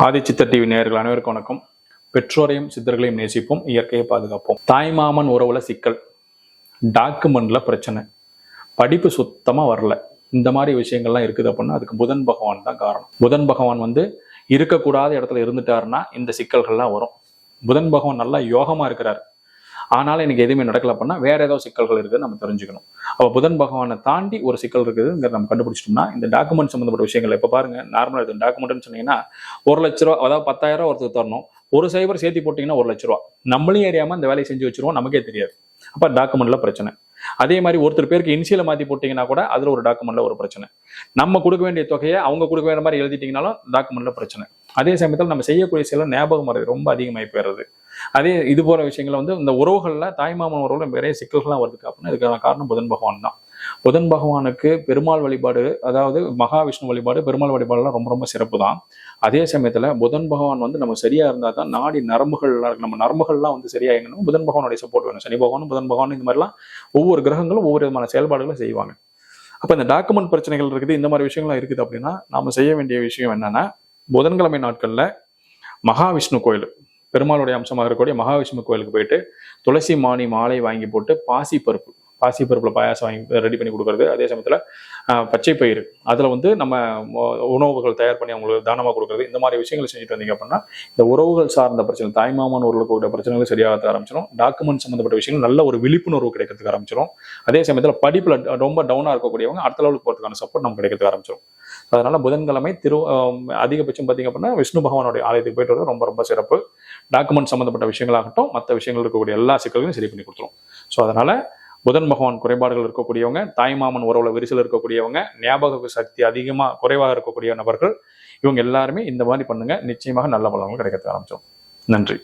ஆதிச்சித்தர் TV நேயர்கள் அனைவருக்கும் வணக்கம். பெற்றோரையும் சித்தர்களையும் நேசிப்போம், இயற்கையை பாதுகாப்போம். தாய்மாமன் உறவுல சிக்கல், டாக்குமெண்ட்ல பிரச்சனை, படிப்பு சுத்தமா வரல, இந்த மாதிரி விஷயங்கள்லாம் இருக்குது அப்படின்னா அதுக்கு புதன் பகவான் தான் காரணம். புதன் பகவான் இருக்கக்கூடாத இடத்துல இருந்துட்டாருன்னா இந்த சிக்கல்கள்லாம் வரும். புதன் பகவான் நல்லா யோகமா இருக்கிறார், ஆனாலும் எனக்கு எதுவுமே நடக்கல அப்படின்னா வேற ஏதோ சிக்கல்கள் இருக்குன்னு நம்ம தெரிஞ்சுக்கணும். அப்போ புதன் பகவானை தாண்டி ஒரு சிக்கல் இருக்குதுங்கிற நம்ம கண்டுபிடிச்சிட்டோம்னா இந்த டாக்குமெண்ட் சம்மந்தப்பட்ட விஷயங்கள் இப்போ பாருங்க, நார்மலாக இருக்குது. டாக்குமெண்ட்னு சொன்னீங்கன்னா 1,00,000 அதாவது 10,000 ஒருத்தர் தரணும், ஒரு சைபர் சேர்த்து போட்டிங்கன்னா 1,00,000 நம்மளையும் அறியாமல் அந்த வேலையை செஞ்சு வச்சிருவோம், நமக்கே தெரியாது. அப்போ டாக்குமெண்ட்ல பிரச்சனை. அதே மாதிரி ஒருத்தர் பேருக்கு இனிஷியலை மாற்றி போட்டிங்கன்னா கூட அதில் ஒரு டாக்குமெண்ட்ல ஒரு பிரச்சனை. நம்ம கொடுக்க வேண்டிய தொகையை அவங்க கொடுக்க வேண்டிய மாதிரி எழுதிட்டீங்கனாலும் டாக்குமெண்ட்ல பிரச்சனை. அதே சமயத்தில் நம்ம செய்யக்கூடிய சில ஞாபகம் மறதி ரொம்ப அதிகமாகி போயிடுறது. அதே இது போற விஷயங்கள் இந்த உறவுகளில் தாய்மாமன் உறவுல நிறைய சிக்கல்கள்லாம் வருது அப்படின்னா இதுக்கான காரணம் புதன் பகவான் தான். புதன் பகவானுக்கு பெருமாள் வழிபாடு, அதாவது மகாவிஷ்ணு வழிபாடு, பெருமாள் வழிபாடுலாம் ரொம்ப ரொம்ப சிறப்பு தான். அதே சமயத்துல புதன் பகவான் நம்ம சரியா இருந்தா தான் நாடி நரம்புகள்லாம் நம்ம நரம்புகள்லாம் சரியா இயங்கணும். புதன் பகவானுடைய சப்போர்ட் வேணும். சனி பகவானும் புதன் பகவான் இந்த மாதிரிலாம் ஒவ்வொரு கிரகங்களும் ஒவ்வொரு விதமான செயல்பாடுகளை செய்வாங்க. அப்ப இந்த டாக்குமெண்ட் பிரச்சனைகள் இருக்குது, இந்த மாதிரி விஷயங்கள்லாம் இருக்குது அப்படின்னா நாம செய்ய வேண்டிய விஷயம் என்னன்னா, புதன்கிழமை நாட்கள்ல மகாவிஷ்ணு கோயில், பெருமாளுடைய அம்சமாக இருக்கக்கூடிய மகாவிஷ்ணு கோயிலுக்கு போயிட்டு துளசி மாலை வாங்கி போட்டு பாசிப்பருப்புல பாயாசம் வாங்கி ரெடி பண்ணி கொடுக்கறது. அதே சமயத்துல பச்சை பயிறு அதுல நம்ம உணவுகள் தயார் பண்ணி அவங்களுக்கு தானமா கொடுக்கறது. இந்த மாதிரி விஷயங்களை செஞ்சுட்டு வந்தீங்க அப்படின்னா இந்த உறவுகள் சார்ந்த பிரச்சனை, தாய்மாமன் உறவுகளுக்கு பிரச்சனைகள் சரியாக ஆரம்பிச்சிடும். டாக்குமெண்ட் சம்பந்தப்பட்ட விஷயங்கள் நல்ல ஒரு விழிப்புணர்வு கிடைக்கிறதுக்கு ஆரம்பிச்சிடும். அதே சமயத்துல படிப்புல ரொம்ப டவுனா இருக்கக்கூடியவங்க அடுத்த லெவலுக்கு போறதுக்கான சப்போர்ட் நமக்கு கிடைக்கிறதுக்கு ஆரம்பிச்சிடும். அதனால புதன்கிழமை அதிகபட்சம் பார்த்தீங்க அப்படின்னா விஷ்ணு பகவானுடைய ஆலயத்துக்கு போயிட்டு வரது ரொம்ப ரொம்ப சிறப்பு. டாக்குமெண்ட் சம்பந்தப்பட்ட விஷயங்களாகட்டும் மற்ற விஷயங்கள் இருக்கக்கூடிய எல்லா சிக்கல்களையும் சரி பண்ணி கொடுத்துரும். ஸோ அதனால புதன் பகவான் குறைபாடுகள் இருக்கக்கூடியவங்க, தாய்மாமன் உறவுல விரிசல் இருக்கக்கூடியவங்க, ஞாபக சக்தி அதிகமா குறைவாக இருக்கக்கூடிய நபர்கள், இவங்க எல்லாருமே இந்த மாதிரி பண்ணுங்க, நிச்சயமாக நல்ல பலன்கள் கிடைக்க ஆரம்பிச்சோம். நன்றி.